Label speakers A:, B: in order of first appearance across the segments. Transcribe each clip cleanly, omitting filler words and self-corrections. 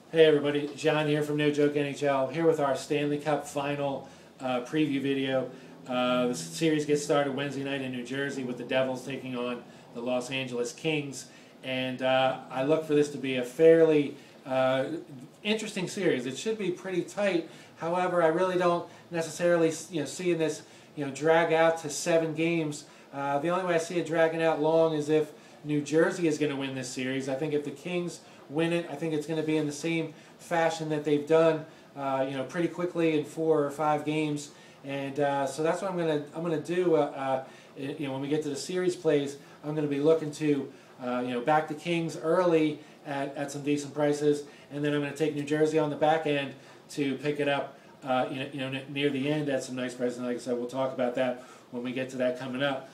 A: Hey everybody, John here from No Joke NHL, here with our Stanley Cup final preview video. The series gets started Wednesday night in New Jersey with the Devils taking on the Los Angeles Kings, and I look for this to be a fairly interesting series. It should be pretty tight. However, I really don't necessarily seeing this drag out to 7 games. The only way I see it dragging out long is if New Jersey is going to win this series. I think if the Kings win it, I think it's going to be in the same fashion that they've done, pretty quickly in 4 or 5 games. And so that's what I'm going to do. When we get to the series plays, I'm going to be looking to back the Kings early at some decent prices, and then I'm going to take New Jersey on the back end to pick it up, near the end at some nice prices. And like I said, we'll talk about that when we get to that coming up.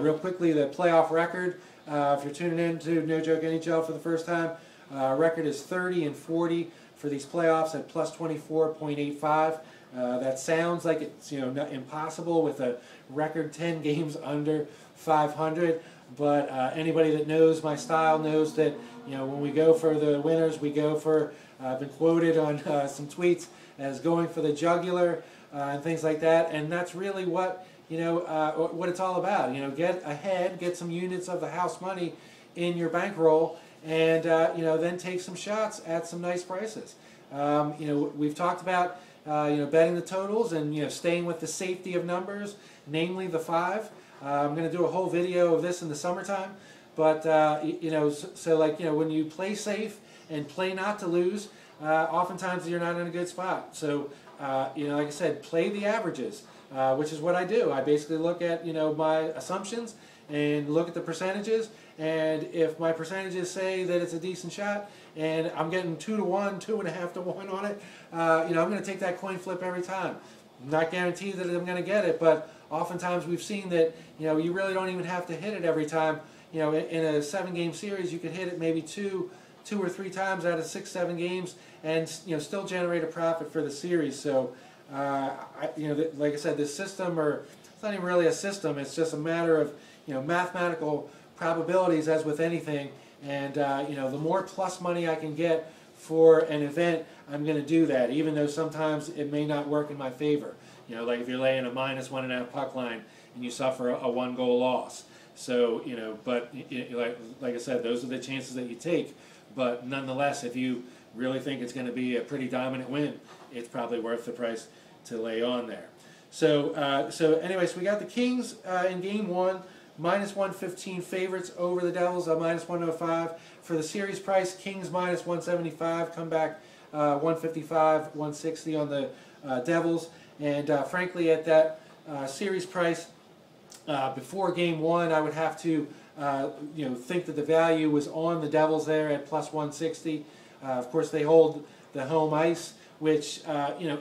A: Real quickly, the playoff record. If you're tuning in to No Joke NHL for the first time, record is 30-40 for these playoffs at plus 24.85. That sounds like it's not impossible with a record 10 games under 500. But anybody that knows my style knows that when we go for the winners, we go for. I've been quoted on some tweets as going for the jugular and things like that, and that's really what what it's all about. Get ahead, get some units of the house money in your bankroll, and then take some shots at some nice prices. We've talked about betting the totals and staying with the safety of numbers, namely the 5. I'm going to do a whole video of this in the summertime, but when you play safe and play not to lose, oftentimes you're not in a good spot. So like I said, play the averages. Which is what I do. I basically look at my assumptions and look at the percentages, and if my percentages say that it's a decent shot and I'm getting 2 to 1, 2.5 to 1 on it, I'm going to take that coin flip every time. I'm not guaranteed that I'm going to get it, but oftentimes we've seen that you really don't even have to hit it every time. In a 7-game series, you could hit it maybe two or 3 times out of 6-7 games and still generate a profit for the series. So like I said, this system, or it's not even really a system, it's just a matter of mathematical probabilities, as with anything. And the more plus money I can get for an event, I'm going to do that, even though sometimes it may not work in my favor. Like if you're laying a -1.5 puck line and you suffer a 1-goal loss. So but like I said, those are the chances that you take. But nonetheless, if you really think it's going to be a pretty dominant win, it's probably worth the price to lay on there. So anyways, we got the Kings in Game 1, -115 favorites over the Devils, -105. For the series price, Kings -175, come back 155, 160 on the Devils. And frankly, at that series price, before Game 1, I would have to think that the value was on the Devils there at plus 160. Of course, they hold the home ice, which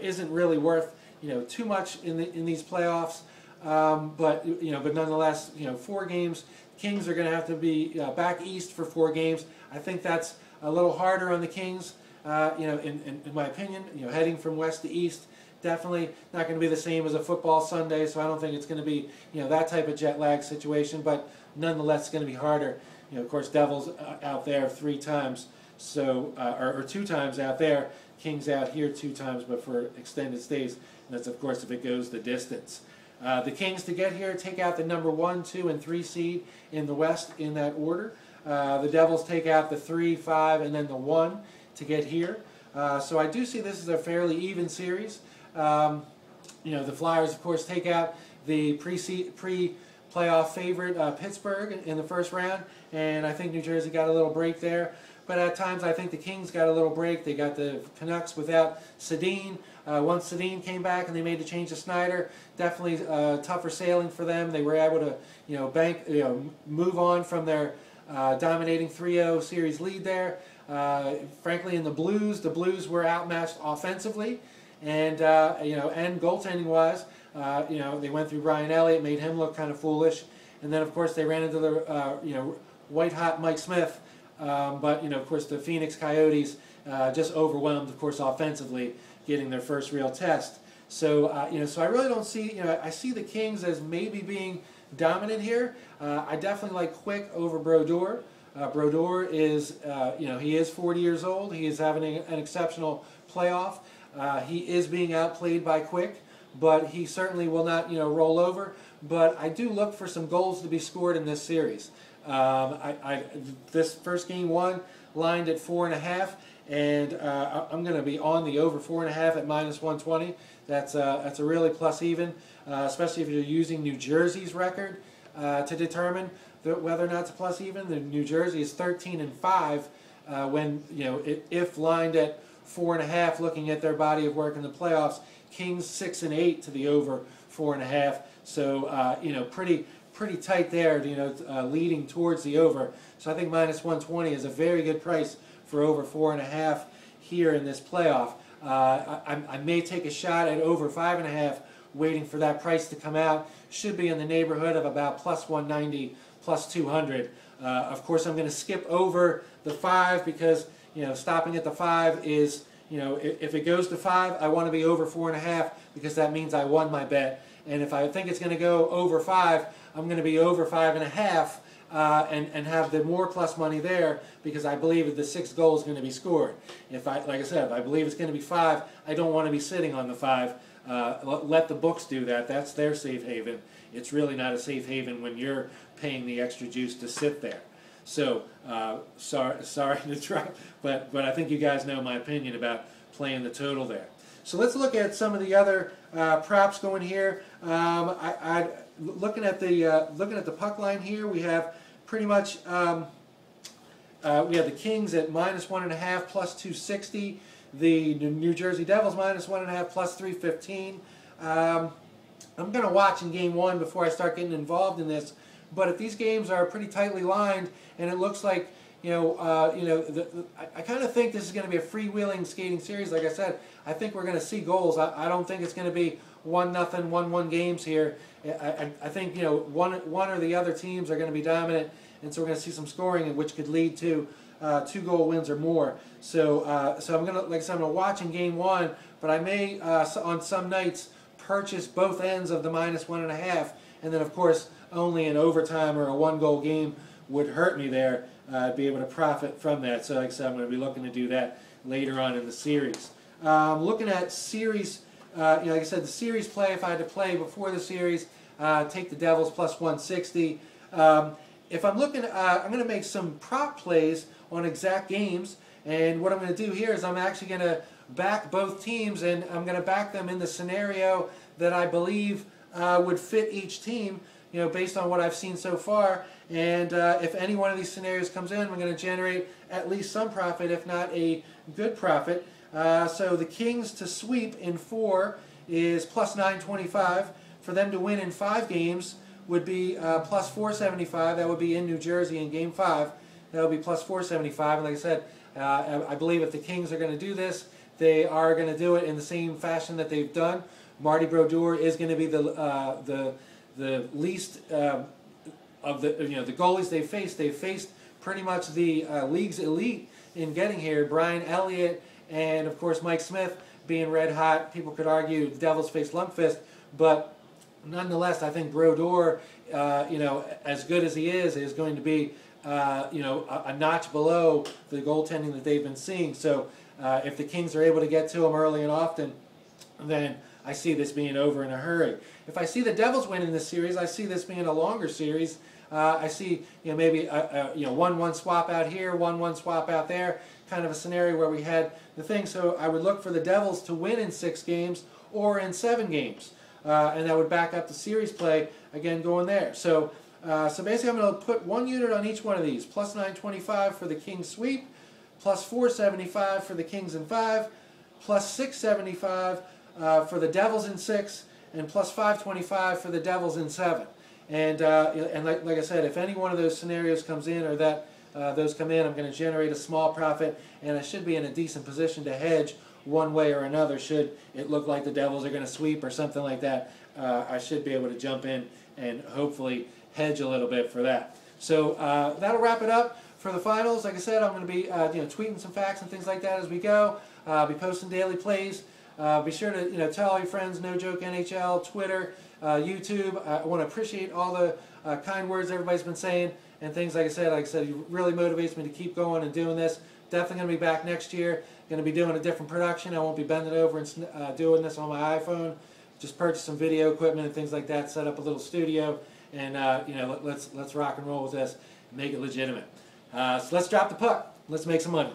A: isn't really worth too much in these playoffs. But nonetheless, 4 games. Kings are going to have to be back east for 4 games. I think that's a little harder on the Kings. In my opinion, heading from west to east, definitely not going to be the same as a football Sunday. So I don't think it's going to be that type of jet lag situation. But nonetheless, it's going to be harder. Of course, Devils out there 3 times. So, or 2 times out there, Kings out here 2 times, but for extended stays. And that's, of course, if it goes the distance. The Kings, to get here, take out the number 1, 2, and 3 seed in the West in that order. The Devils take out the 3, 5, and then the 1 to get here. So I do see this as a fairly even series. The Flyers, of course, take out the pre-playoff favorite Pittsburgh in the first round, and I think New Jersey got a little break there. But at times, I think the Kings got a little break. They got the Canucks without Sedin. Once Sedin came back and they made the change to Snyder, definitely tougher sailing for them. They were able to, move on from their dominating 3-0 series lead there. Frankly, in the Blues were outmatched offensively, and and goaltending-wise. They went through Brian Elliott, made him look kind of foolish, and then of course they ran into the white-hot Mike Smith. But of course, the Phoenix Coyotes just overwhelmed, of course, offensively, getting their first real test. So so I really don't see. I see the Kings as maybe being dominant here. I definitely like Quick over Brodeur. Brodeur is, he is 40 years old. He is having an exceptional playoff. He is being outplayed by Quick, but he certainly will not, roll over. But I do look for some goals to be scored in this series. This first game one lined at 4.5, and I'm going to be on the over 4.5 at -120. That's a really plus even, especially if you're using New Jersey's record to determine whether or not it's a plus even. The New Jersey is 13-5 when if lined at 4.5, looking at their body of work in the playoffs. Kings 6-8 to the over 4.5. So pretty tight there. Leading towards the over. So I think -120 is a very good price for over 4.5 here in this playoff. I may take a shot at over 5.5, waiting for that price to come out. Should be in the neighborhood of about +190, +200. Of course, I'm going to skip over the 5 because stopping at the 5 is if it goes to 5, I want to be over 4.5 because that means I won my bet. And if I think it's going to go over 5, I'm going to be over 5.5 and have the more plus money there because I believe that the 6 goals is going to be scored. Like I said, if I believe it's going to be 5, I don't want to be sitting on the 5. Let the books do that. That's their safe haven. It's really not a safe haven when you're paying the extra juice to sit there. So sorry to try, but I think you guys know my opinion about playing the total there. So let's look at some of the other props going here. Looking at the puck line here, we have pretty much we have the Kings at -1.5 +260. The New Jersey Devils -1.5 +315. I'm going to watch in game one before I start getting involved in this. But if these games are pretty tightly lined, and it looks like I kind of think this is going to be a freewheeling skating series. Like I said, I think we're going to see goals. I don't think it's going to be 1-0, 1-1 games here. I think one or the other teams are going to be dominant, and so we're going to see some scoring, which could lead to 2-goal wins or more. So I'm going to, like I said, I'm going to watch in game one, but I may on some nights purchase both ends of the -1.5, and then of course only an overtime or a 1-goal game would hurt me there. Be able to profit from that. So like I said, I'm going to be looking to do that later on in the series. Looking at series, like I said, the series play, if I had to play before the series, take the Devils +160. If I'm looking, I'm going to make some prop plays on exact games, and what I'm going to do here is I'm actually going to back both teams, and I'm going to back them in the scenario that I believe would fit each team, based on what I've seen so far. And if any one of these scenarios comes in, we're going to generate at least some profit, if not a good profit. So the Kings to sweep in 4 is +925. For them to win in 5 games would be +475. That would be in New Jersey in Game 5. That would be +475. And like I said, I believe if the Kings are going to do this, they are going to do it in the same fashion that they've done. Marty Brodeur is going to be the least of the goalies they've faced. They've faced pretty much the league's elite in getting here. Brian Elliott and of course Mike Smith being red hot. People could argue the Devils faced Lundqvist, but nonetheless, I think Brodeur, as good as he is going to be, a notch below the goaltending that they've been seeing. So if the Kings are able to get to him early and often, then I see this being over in a hurry. If I see the Devils winning this series, I see this being a longer series. I see maybe a 1-1 swap out here, 1-1 swap out there, kind of a scenario where we had the thing. So I would look for the Devils to win in 6 games or in 7 games, and that would back up the series play again going there. So basically, I'm going to put 1 unit on each one of these. +925 for the Kings sweep, +475 for the Kings in 5, +675 for the Devils in 6, and +525 for the Devils in 7. And like I said, if any one of those scenarios comes in or that those come in, I'm going to generate a small profit, and I should be in a decent position to hedge one way or another. Should it look like the Devils are going to sweep or something like that, I should be able to jump in and hopefully hedge a little bit for that. So that'll wrap it up for the finals. Like I said, I'm going to be tweeting some facts and things like that as we go. I'll be posting daily plays. Be sure to tell all your friends, No Joke NHL, Twitter, YouTube. I want to appreciate all the kind words everybody's been saying, and things. Like I said, it really motivates me to keep going and doing this. Definitely going to be back next year. Going to be doing a different production. I won't be bending over and doing this on my iPhone. Just purchase some video equipment and things like that. Set up a little studio, and you know, let's rock and roll with this and make it legitimate. So let's drop the puck. Let's make some money.